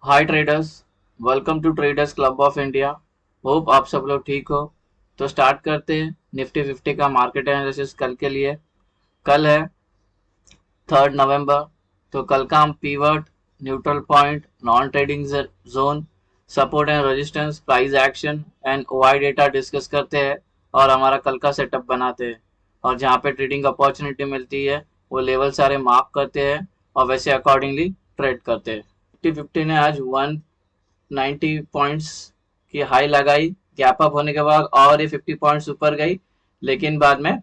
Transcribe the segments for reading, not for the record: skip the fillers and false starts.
Hi traders. Welcome to traders club of India. Hope आप सब लोग ठीक हो। तो स्टार्ट करते हैं निफ्टी 50 का मार्केट एनालिसिस कल के लिए। कल है 3 नवंबर। तो कल का हम pivot, neutral point, non trading zone, support and resistance, price action and OI data discuss करते हैं और हमारा कल का सेटअप बनाते हैं। और जहाँ पे ट्रेडिंग अपॉर्चुनिटी मिलती है वो लेवल सारे मार्क करते हैं और वैसे अकॉर्डिंगली ट्रेड करते हैं। निफ्टी 50 ने आज 90 पॉइंट्स की हाई लगाई। गैप अप होने के बाद और ये 50 पॉइंट्स ऊपर गई, लेकिन बाद में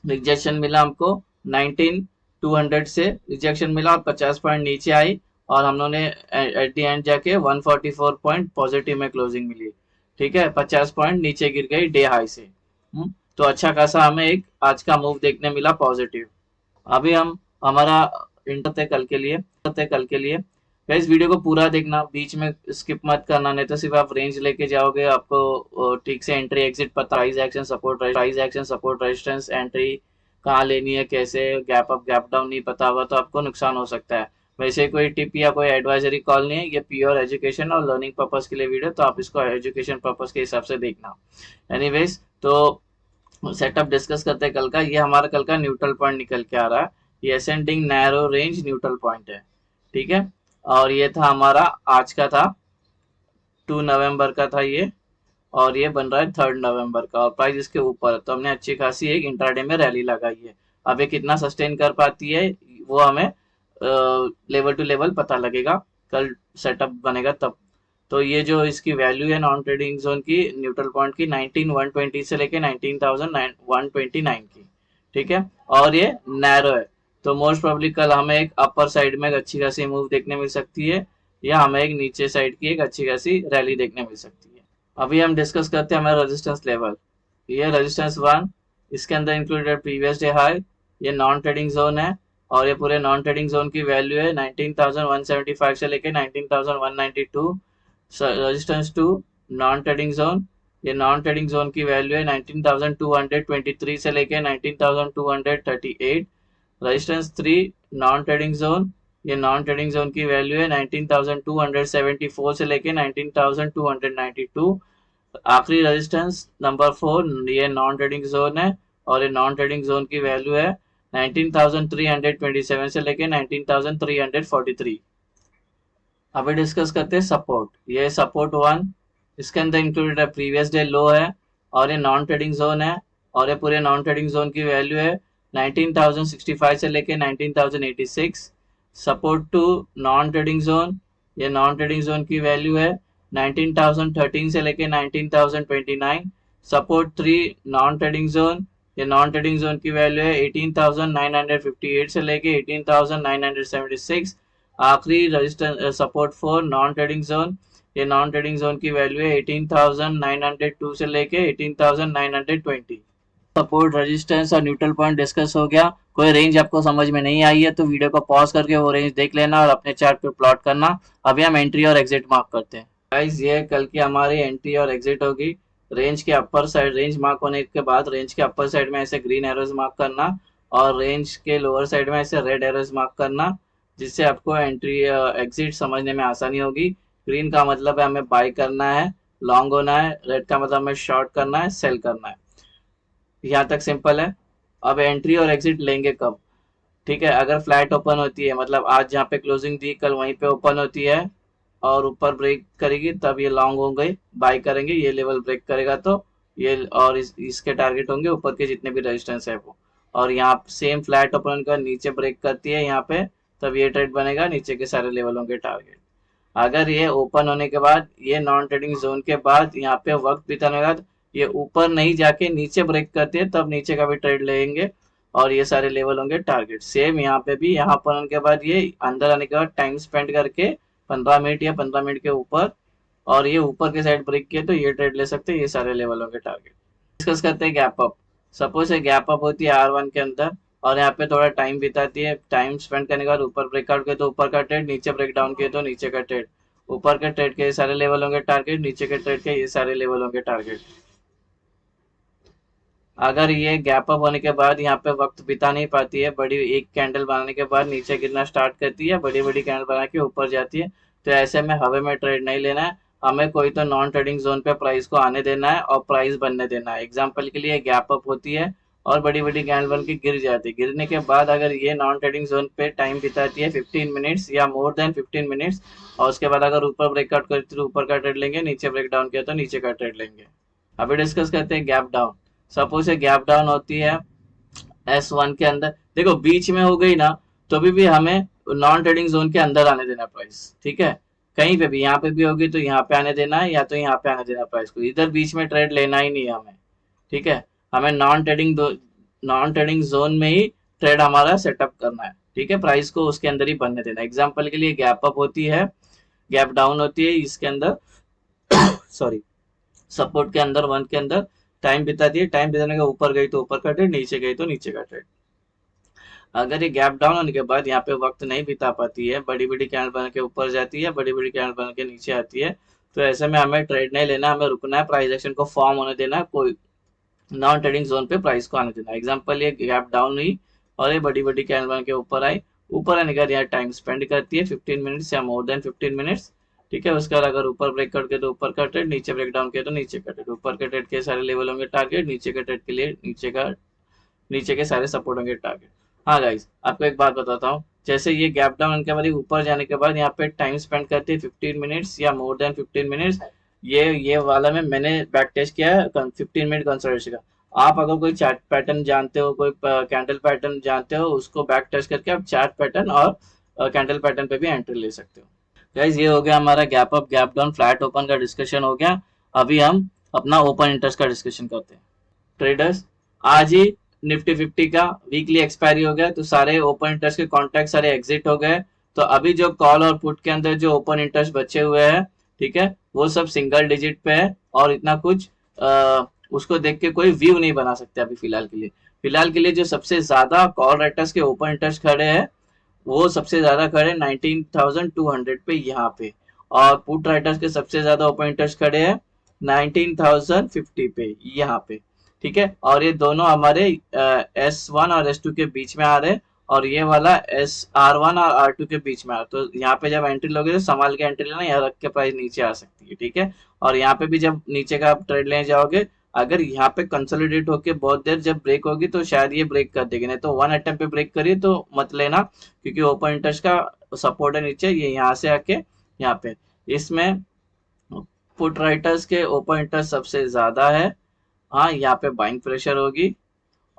रिजेक्शन मिला हमको। 19,200 से रिजेक्शन मिला और 50 पॉइंट नीचे आई और हम लोगों ने एट द एंड जाके 144 पॉइंट पॉजिटिव में क्लोजिंग मिली। ठीक है, 50 पॉइंट नीचे गिर गई डे हाई से। तो अच्छा खासा हमें एक आज का मूव देखने मिला पॉजिटिव। अभी हम हमारा इंटर कल के लिए इस वीडियो को पूरा देखना, बीच में स्किप मत करना, नहीं तो सिर्फ आप रेंज लेके जाओगे, आपको ठीक से एंट्री एग्जिट पता, price action support resistance entry कहाँ लेनी है, कैसे गैप अप गैप डाउन नहीं पता होगा तो आपको नुकसान हो सकता है। वैसे कोई टिप या कोई एडवाइजरी कॉल नहीं है, ये प्योर एजुकेशन और लर्निंग पर्पज के लिए वीडियो, तो आप इसको एजुकेशन पर्पज के हिसाब से देखना। एनीवेज, तो सेटअप डिस्कस करते हैं कल का। ये हमारा कल का न्यूट्रल पॉइंट निकल के आ रहा है। ये ascending narrow range neutral point है। ठीक है, और ये था हमारा आज का था 2 नवंबर का था ये। और ये बन रहा है 3 नवंबर का और प्राइस इसके ऊपर है, तो हमने अच्छी खासी एक इंट्राडे में रैली लगाई है। अब ये कितना सस्टेन कर पाती है वो हमें लेवल टू लेवल पता लगेगा, कल सेटअप बनेगा तब। तो ये जो इसकी वैल्यू है नॉन ट्रेडिंग जोन की, न्यूट्रल पॉइंट की, 19,120 से लेके 19,129 की। ठीक है, और ये नैरो है, तो मोस्ट प्रोबेबली कल हमें एक अपर साइड में एक अच्छी खासी मूव देखने मिल सकती है, या हमें एक नीचे साइड की एक अच्छी खासी रैली देखने मिल सकती है। अभी हम डिस्कस करते हैं हमारा रेजिस्टेंस लेवल। ये रेजिस्टेंस 1, इसके अंदर इंक्लूडेड प्रीवियस डे हाई। ये नॉन ट्रेडिंग जोन है और ये पूरे नॉन ट्रेडिंग जोन की वैल्यू है 19,175 से लेके 19,192। Resistance 2, non trading zone. ये नॉन ट्रेडिंग जोन की वैल्यू है 19,223 से लेके 19,238। Resistance 3, non trading zone. ये नॉन ट्रेडिंग जोन की वैल्यू है 19,274 से लेके 19,292। आखिरी रेजिस्टेंस नंबर 4, ये नॉन ट्रेडिंग जोन है और ये नॉन ट्रेडिंग जोन की वैल्यू है 19,327 से लेके 19,343। अभी डिस्कस करते हैं सपोर्ट। ये सपोर्ट 1, इसके अंदर इंक्लूडेड है प्रीवियस डे लो है और ये नॉन ट्रेडिंग जोन है और ये पूरे नॉन ट्रेडिंग जोन की वैल्यू है 19,065 से लेके 19,086। Support 2, non trading zone. ये नॉन ट्रेडिंग जोन की वैल्यू है 19,013 से लेके 19,029। Support 3, non trading zone. ये नॉन ट्रेडिंग जोन की वैल्यू है 18,958 से लेके 18,976। आखिरी resistance support 4, non trading zone. ये नॉन ट्रेडिंग जोन की वैल्यू है 18,902 से लेके 18,920। सपोर्ट, रेजिस्टेंस और न्यूट्रल पॉइंट डिस्कस हो गया। कोई रेंज आपको समझ में नहीं आई है तो वीडियो को पॉज करके वो रेंज देख लेना और अपने चार्ट पे प्लॉट करना। अभी हम एंट्री और एग्जिट मार्क करते हैं। गाइस, ये कल की हमारी एंट्री और एग्जिट होगी। रेंज के अपर साइड, रेंज मार्क होने के बाद रेंज के अपर साइड में ऐसे ग्रीन एरोज मार्क करना और रेंज के लोअर साइड में ऐसे रेड एरोज मार्क करना, जिससे आपको एंट्री एग्जिट समझने में आसानी होगी। ग्रीन का मतलब है हमें बाय करना है, लॉन्ग होना है। रेड का मतलब हमें शॉर्ट करना है, सेल करना है। यहाँ तक सिंपल है। अब एंट्री और एग्जिट लेंगे कब? ठीक है, अगर फ्लैट ओपन होती है, मतलब आज जहाँ पे क्लोजिंग दी कल वहीं पे ओपन होती है और ऊपर ब्रेक करेगी, तब ये लॉन्ग हो गई, बाय करेंगे। ये लेवल ब्रेक करेगा तो ये और इसके टारगेट होंगे ऊपर के जितने भी रेजिस्टेंस है वो। और यहाँ सेम फ्लैट ओपन का नीचे ब्रेक करती है यहाँ पे, तब ये ट्रेड बनेगा, नीचे के सारे लेवलों के टारगेट। अगर ये ओपन होने के बाद, ये नॉन ट्रेडिंग जोन के बाद यहाँ पे वक्त बिताने के बाद ये ऊपर नहीं जाके नीचे ब्रेक करते हैं, तब नीचे का भी ट्रेड लेंगे और ये सारे लेवल होंगे टारगेट। सेम यहाँ पे भी, यहाँ पर होने के बाद ये अंदर आने के बाद टाइम स्पेंड करके 15 मिनट या 15 मिनट के ऊपर, और ये ऊपर के साइड ब्रेक किए तो ये ट्रेड ले सकते हैं, ये सारे लेवल होंगे टारगेट। डिस्कस करते हैं गैप अप। सपोज ये गैप अप होती है R1 के अंदर और यहाँ पे थोड़ा टाइम बिताती है, टाइम स्पेंड करने के बाद ऊपर ब्रेकआउट किया तो ऊपर का ट्रेड, नीचे ब्रेक डाउन किया तो नीचे का ट्रेड। ऊपर के ट्रेड के ये सारे लेवल होंगे टारगेट, नीचे के ट्रेड के ये सारे लेवल होंगे टारगेट। अगर ये गैप अप होने के बाद यहाँ पे वक्त बिता नहीं पाती है, बड़ी एक कैंडल बनाने के बाद नीचे गिरना स्टार्ट करती है, बड़ी बड़ी कैंडल बना के ऊपर जाती है, तो ऐसे में हवा में ट्रेड नहीं लेना है, हमें कोई तो नॉन ट्रेडिंग जोन पे प्राइस को आने देना है और प्राइस बनने देना है। एग्जांपल के लिए गैप अप होती है और बड़ी बड़ी कैंडल बन के गिर जाती है, गिरने के बाद अगर ये नॉन ट्रेडिंग जोन पे टाइम बिताती है 15 मिनट्स या मोर देन 15 मिनट्स, और उसके बाद अगर ऊपर ब्रेकआउट करती है तो ऊपर का ट्रेड लेंगे, नीचे ब्रेक डाउन किया तो नीचे का ट्रेड लेंगे। अभी डिस्कस करते हैं गैप डाउन। सपोज ये गैप डाउन होती है S1 के अंदर, देखो बीच में हो गई ना, तो भी हमें नॉन ट्रेडिंग जोन के अंदर आने देना प्राइस, ठीक है। कहीं पे भी, यहाँ पे भी होगी तो यहाँ पे आने देना है या तो यहाँ पे आने देना प्राइस को, इधर बीच में ट्रेड लेना ही नहीं है हमें, ठीक है। हमें नॉन ट्रेडिंग जोन में ही ट्रेड हमारा सेटअप करना है, ठीक है। प्राइस को उसके अंदर ही बनने देना। एग्जाम्पल के लिए गैप अप होती है, गैप डाउन होती है, इसके अंदर सॉरी सपोर्ट के अंदर 1 के अंदर टाइम बिताती है, टाइम बिताने के ऊपर गई तो ऊपर का ट्रेड, नीचे गई तो नीचे का ट्रेड। अगर ये गैप डाउन होने के बाद यहाँ पे वक्त नहीं बिता पाती है, बड़ी बड़ी कैंडल बन के ऊपर जाती है, बड़ी बड़ी कैंडल बन के नीचे आती है, तो ऐसे में हमें ट्रेड नहीं लेना, हमें रुकना है, प्राइस एक्शन को फॉर्म होने देना है, कोई नॉन ट्रेडिंग जोन पे प्राइस को आने देना। एग्जांपल ये गैप डाउन हुई और ये बड़ी बड़ी कैंडल बन के ऊपर आई, ऊपर आने का यहाँ टाइम स्पेंड करती है 15 मिनट्स या मोर देन 15 मिनट्स, ठीक है। उसके बाद अगर ऊपर ब्रेक करके तो ऊपर का ट्रेड, नीचे ब्रेक डाउन किया तो नीचे का ट्रेड। ऊपर के ट्रेड के सारे लेवल होंगे टारगेट, नीचे के ट्रेड के लिए नीचे के सारे सपोर्ट होंगे टारगेट। हाँ गाइस, आपको एक बात बताता हूँ, जैसे ये गैप डाउन के बाद ऊपर जाने के बाद यहाँ पे टाइम स्पेंड करते हैं 15 मिनट्स या मोर देन 15 मिनट्स। ये वाला में मैंने बैक टेस्ट किया है 15 मिनट कंसल्टेशन का। आप अगर कोई चार्ट पैटर्न जानते हो, कोई कैंडल पैटर्न जानते हो, उसको बैक टेस्ट करके आप चार्ट पैटर्न और कैंडल पैटर्न पे भी एंट्री ले सकते हो। गाइस, ये हो गया हमारा gap up gap down flat open का डिस्कशन हो गया। अभी हम अपना ओपन इंटरेस्ट का डिस्कशन करते हैं। ट्रेडर्स, आज ही निफ्टी 50 का वीकली एक्सपायरी हो गया, तो सारे ओपन इंटरेस्ट के कॉन्ट्रैक्ट सारे एग्जिट हो गए। तो अभी जो कॉल और पुट के अंदर जो ओपन इंटरेस्ट बचे हुए हैं, ठीक है, वो सब सिंगल डिजिट पे है और इतना कुछ उसको देख के कोई व्यू नहीं बना सकते अभी फिलहाल के लिए। फिलहाल के लिए जो सबसे ज्यादा कॉल राइटर्स के ओपन इंटरेस्ट खड़े हैं, वो सबसे ज्यादा खड़े 19,200 पे यहाँ पे, और पुट राइटर्स के सबसे ज्यादा ओपन इंटरेस्ट खड़े हैं 19,050 पे यहाँ पे, ठीक है। और ये दोनों हमारे S1 और S2 के बीच में आ रहे हैं, और ये वाला R1 और R2 के बीच में आ रहा है। तो यहाँ पे जब एंट्री लोगे तो संभाल के एंट्री लेना, यहाँ रख के प्राइस नीचे आ सकती है, ठीक है। और यहाँ पे भी जब नीचे का आप ट्रेड लेने जाओगे, अगर यहाँ पे कंसोलिडेट होके बहुत देर जब ब्रेक होगी तो शायद ये ब्रेक कर देगी, नहीं तो 1 अटेम्प्ट पे ब्रेक करिए तो मत लेना, क्योंकि ओपन इंटरेस्ट का सपोर्ट है नीचे, ये यहाँ से आके यहाँ पे। इसमें पुट राइटर्स के ओपन इंटरेस्ट सबसे ज्यादा है, हाँ, यहाँ पे बाइंग प्रेशर होगी।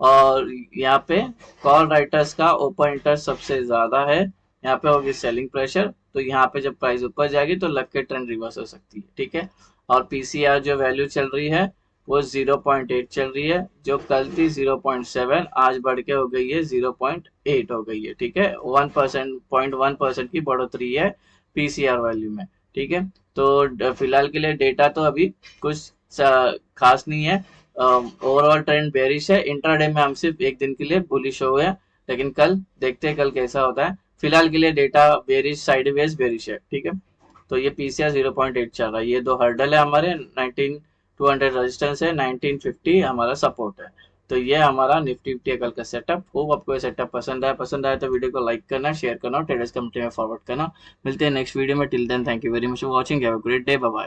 और यहाँ पे कॉल राइटर्स का ओपन इंटरेस्ट सबसे ज्यादा है, यहाँ पे होगी सेलिंग प्रेशर। तो यहाँ पे जब प्राइस ऊपर जाएगी तो लग के ट्रेंड रिवर्स हो सकती है, ठीक है। और पीसीआर जो वैल्यू चल रही है वो 0.8 चल रही है, जो कल थी 0.7, आज बढ़ के हो गई है 0.8 हो गई है, ठीक है। 1%, 0.1% की बढ़ोतरी है पीसीआर वैल्यू में, ठीक है। तो फिलहाल के लिए डेटा तो अभी कुछ खास नहीं है। ओवरऑल ट्रेंड बेरिश है, इंट्राडे में हम सिर्फ एक दिन के लिए बुलिश हो गए, लेकिन कल देखते हैं कल कैसा होता है। फिलहाल के लिए डेटा बेरिश, साइडवेज बेरिश है, ठीक है। तो ये पीसीआर 0.8 चल रहा है, ये दो हर्डल है हमारे, 19,200 रेजिस्टेंस है, 1950 हमारा सपोर्ट है। तो ये हमारा निफ्टी 50 कल का सेटअप। होप आपको ये सेटअप पसंद आया तो वीडियो को लाइक करना, शेयर करना और ट्रेडर्स कम्युनिटी में फॉरवर्ड करना। मिलते हैं नेक्स्ट वीडियो में, till then thank you very much for watching, have a great day, bye bye.